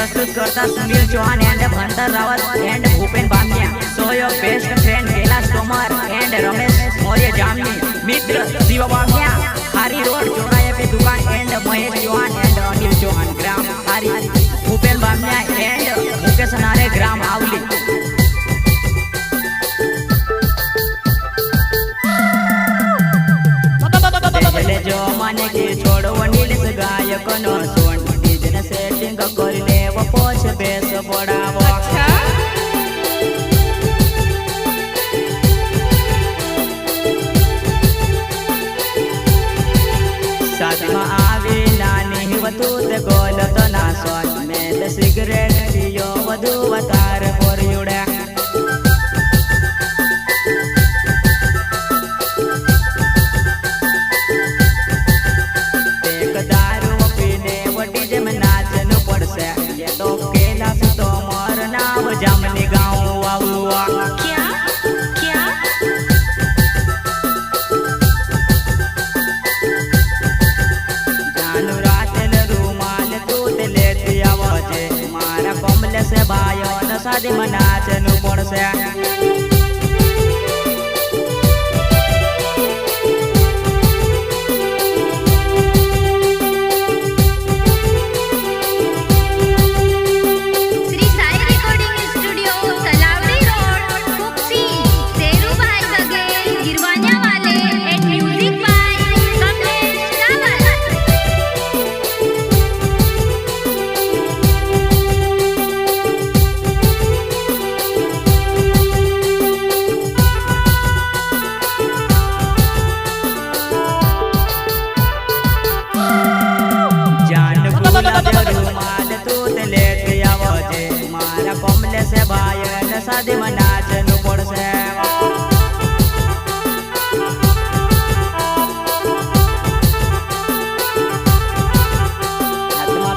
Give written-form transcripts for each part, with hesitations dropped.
प्रस्तुत करता Sunil Chauhan and Bhantar Rawat and Bhupen Bamiya. सहयोग best friend Kailash Tomar and Ramesh Maurya Jamni. मित्र शिव बामिया खारी रोड चौराहे पे दुकान एंड महेश चौहान एंड अनिल चौहान ग्राम खारी। भूपेन बामिया एंड मुकेश नारे ग्राम आवली। जो माने के छोड़ो नीलेश गायक नो सोन डीजे सेटिंग कर ले वो पोछ बेस पड़ावो। साथ में आवे नानी वतू ते गोल तो ना सोन में सिगरेट पियो वधु वतार पर युड़ा। जामनी गाँव आउआ क्या क्या जानू रातल रूमाल दूध लेती आवाजे मारा कमले से भाइयों न शादी मनाच नु पड़से। से भाई शादी में नाच नु पड़से।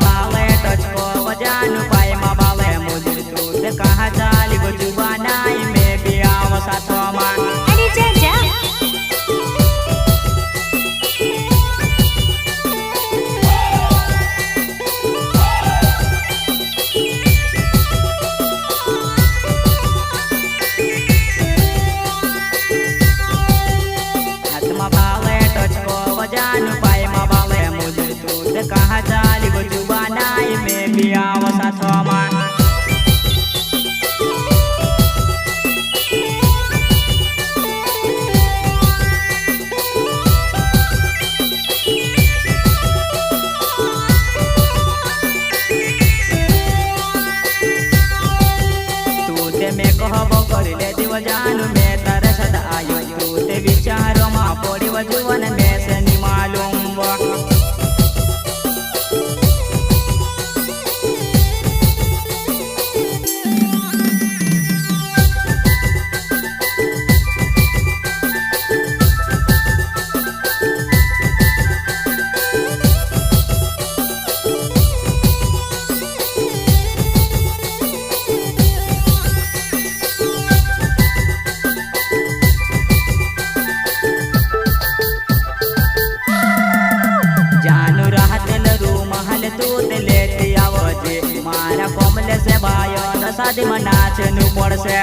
बाले टच को वजानु पाए मा बाले मुझे तू कहाँ चाली को जुबानाई में भी आव साथ में। अरे जा जा कहाँ चाली को जुबानाई में भी आव साथ में। तू ते में कहबो कर ले दिव जानू में तारे सदा आयो तू ते विचारो मा पड़ी वजुवन में से नि मालूम बा। मारा कमले से भाइयों न शादी में नाच नु पड़से।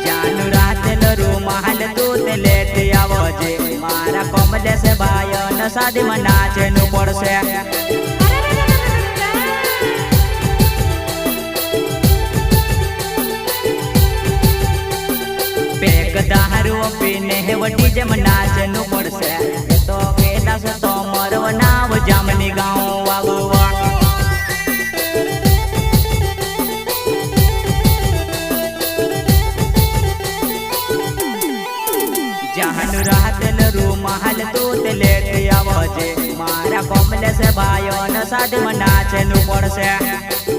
जानू रातल रूमाल दूध लेती आवाजे मारा कमले से भाइयों न शादी में नाच नु पड़से। पेक दारू पीने है वो डीजे में नाच नु पड़से। तो कैलाश तोमर नाव जामनी गाँव आगुआ। जानू रातल रूमाल दूध लेती आवाजे मारा कमले से भाइयों न शादी में नाच नु पड़से।